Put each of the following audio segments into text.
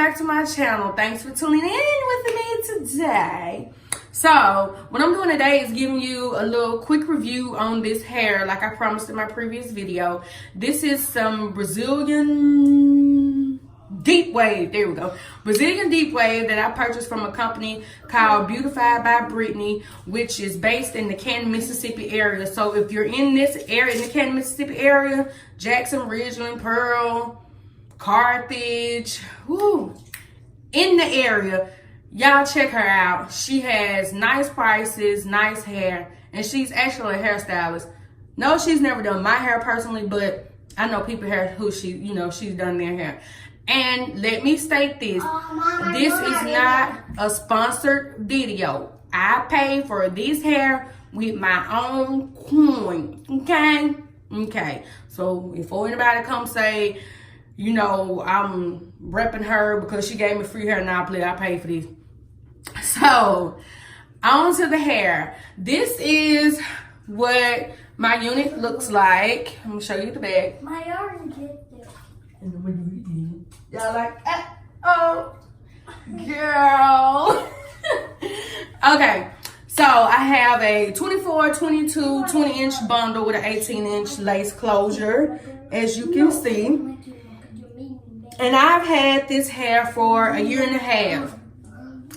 back to my channel. Thanks for tuning in with me today. So what I'm doing today is giving you a little quick review on this hair like I promised in my previous video. This is some Brazilian deep wave. There we go. Brazilian deep wave that I purchased from a company called Beautified by Brittany, which is based in the Canton, Mississippi area. So if you're in this area, in the Canton, Mississippi area, Jackson, Ridgeland, Pearl, Carthage, in the area, y'all check her out. She has nice prices, nice hair, and she's actually a hairstylist. No, she's never done my hair personally, but I know people here who she's done their hair. And let me state this. This is not a sponsored video. I paid for this hair with my own coin. Okay. So if anybody come say, I'm repping her because she gave me free hair, now I paid for this. So on to the hair. This is what my unit looks like. I'm gonna show you the back. My orange is there. Y'all like, oh, girl. Okay, so I have a 24, 22, 20-inch bundle with an 18-inch lace closure, as you can see. And I've had this hair for a year and a half.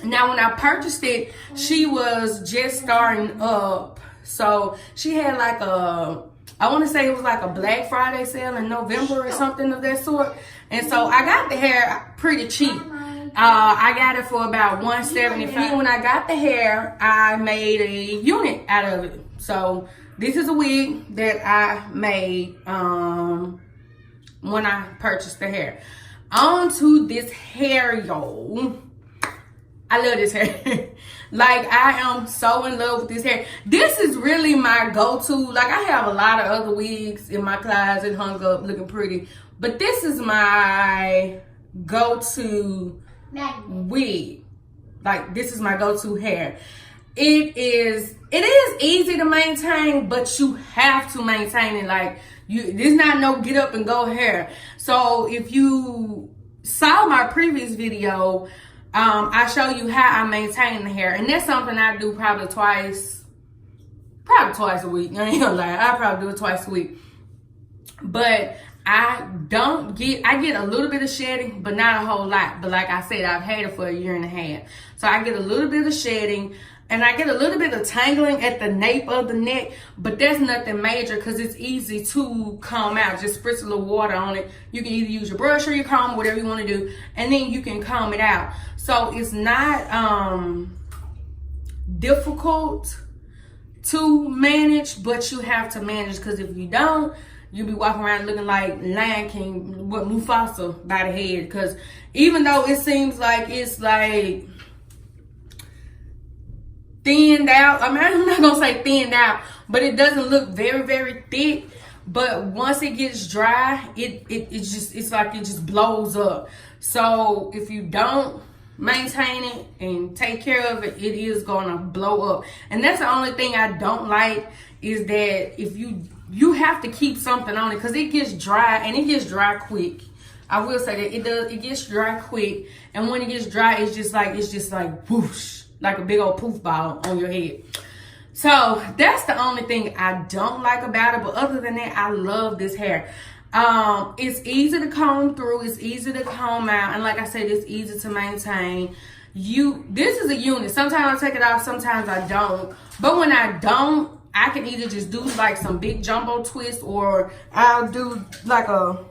Now, when I purchased it, she was just starting up. So she had like I want to say it was like a Black Friday sale in November or something of that sort. And so I got the hair pretty cheap. I got it for about $175. When I got the hair, I made a unit out of it. So this is a wig that I made when I purchased the hair. On to this hair, y'all. I love this hair. Like, I am so in love with this hair. This is really my go-to. Like, I have a lot of other wigs in my closet hung up looking pretty. But this is my go-to wig. Like, this is my go-to hair. It is easy to maintain, but you have to maintain it. Like, there's not no get up and go hair. So if you saw my previous video, I show you how I maintain the hair, and that's something I do probably twice a week. I ain't gonna lie, I probably do it twice a week. But I get a little bit of shedding, but not a whole lot. But like I said, I've had it for a year and a half. So I get a little bit of shedding, and I get a little bit of tangling at the nape of the neck, but that's nothing major because it's easy to comb out. Just spritz a little water on it. You can either use your brush or your comb, whatever you want to do, and then you can comb it out. So it's not difficult to manage, but you have to manage, because if you don't, you'll be walking around looking like Lion King, Mufasa by the head. Because even though it seems like it's like thinned out, I mean, I'm not gonna say thinned out, but it doesn't look very, very thick. But once it gets dry, it's like it just blows up. So if you don't maintain it and take care of it, it is gonna blow up. And that's the only thing I don't like, is that if you have to keep something on it, because it gets dry, and it gets dry quick. I will say that it gets dry quick, and when it gets dry, it's just like whoosh, like a big old poof ball on your head. So that's the only thing I don't like about it. But other than that, I love this hair. It's easy to comb through, it's easy to comb out, and like I said, it's easy to maintain. This is a unit. Sometimes I take it off, sometimes I don't. But when I don't, I can either just do like some big jumbo twist, or I'll do like a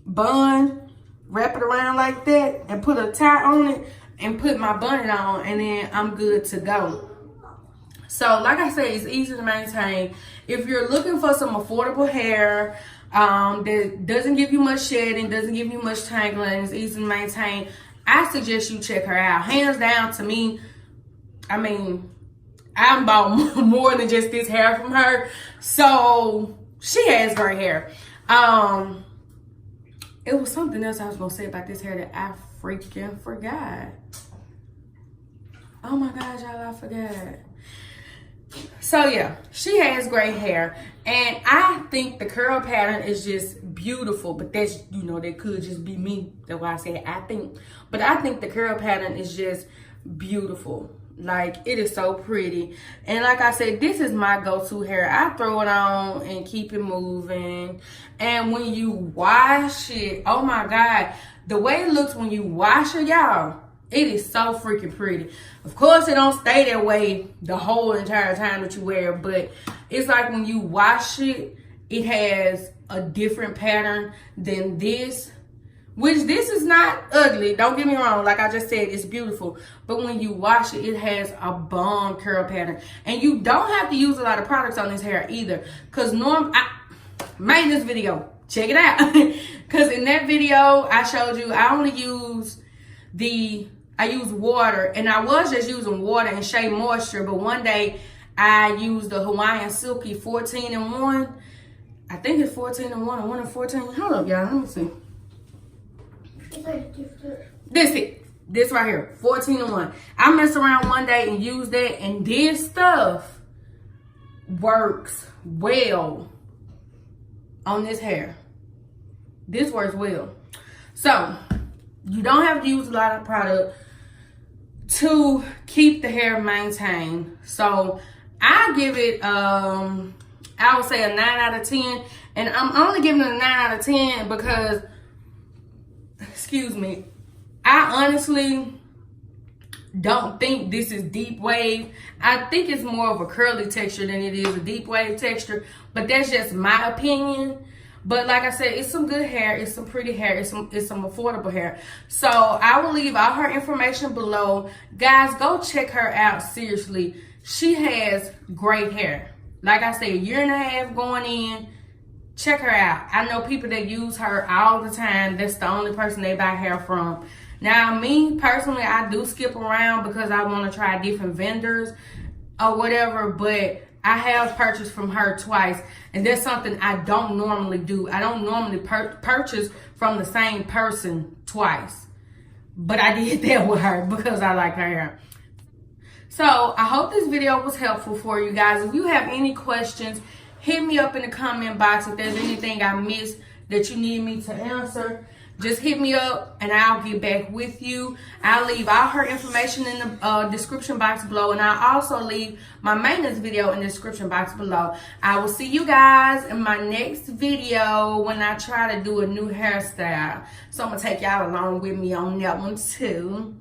bun, wrap it around like that, and put a tie on it, and put my bonnet on, and then I'm good to go. So like I said, it's easy to maintain. If you're looking for some affordable hair that doesn't give you much shedding, doesn't give you much tangling, it's easy to maintain, I suggest you check her out. Hands down, to me, I mean, I bought more than just this hair from her. So she has great hair. It was something else I was gonna say about this hair that I freaking forgot. Oh my God, y'all, I forgot. So yeah, she has great hair, and I think the curl pattern is just beautiful. But that's, you know, that could just be me. That's why I said I think. But I think the curl pattern is just beautiful. Like, it is so pretty. And like I said, this is my go-to hair. I throw it on and keep it moving. And when you wash it, oh my God, the way it looks when you wash it, y'all, it is so freaking pretty. Of course, it don't stay that way the whole entire time that you wear it, but it's like when you wash it, it has a different pattern than this. Which, this is not ugly, don't get me wrong. Like I just said, it's beautiful. But when you wash it, it has a bomb curl pattern. And you don't have to use a lot of products on this hair either. Because maintenance video, check it out. Because in that video, I showed you, I only use I use water. And I was just using water and Shea Moisture. But one day, I used the Hawaiian Silky 14-in-1. I think it's 14-in-1 or 1 in 14. Hold up, y'all, let me see. This right here, 14-in-1. I messed around one day and used that, and this stuff works well on this hair. This works well. So you don't have to use a lot of product to keep the hair maintained. So I give it I would say a 9 out of 10, and I'm only giving it a 9 out of 10 because, excuse me, I honestly don't think this is deep wave. I think it's more of a curly texture than it is a deep wave texture, but that's just my opinion. But like I said, it's some good hair, it's some pretty hair, it's some affordable hair. So I will leave all her information below. Guys, go check her out, seriously. She has great hair. Like I said, a year and a half going in. Check her out. I know people that use her all the time. That's the only person they buy hair from. Now, me, personally, I do skip around because I want to try different vendors or whatever. But I have purchased from her twice. And that's something I don't normally do. I don't normally purchase from the same person twice. But I did that with her because I like her hair. So, I hope this video was helpful for you guys. If you have any questions, hit me up in the comment box. If there's anything I missed that you need me to answer, just hit me up and I'll get back with you. I'll leave all her information in the description box below, and I'll also leave my maintenance video in the description box below. I will see you guys in my next video when I try to do a new hairstyle. So I'm going to take y'all along with me on that one too.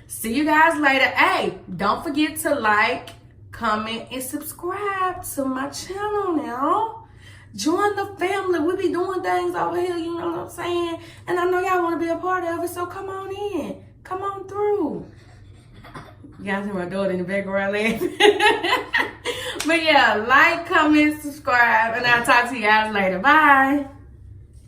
See you guys later. Hey, don't forget to like, comment, and subscribe to my channel now. Join the family. We be doing things over here, you know what I'm saying? And I know y'all want to be a part of it, so come on in. Come on through. You guys hear my daughter in the background laughing? But yeah, like, comment, subscribe, and I'll talk to you guys later. Bye.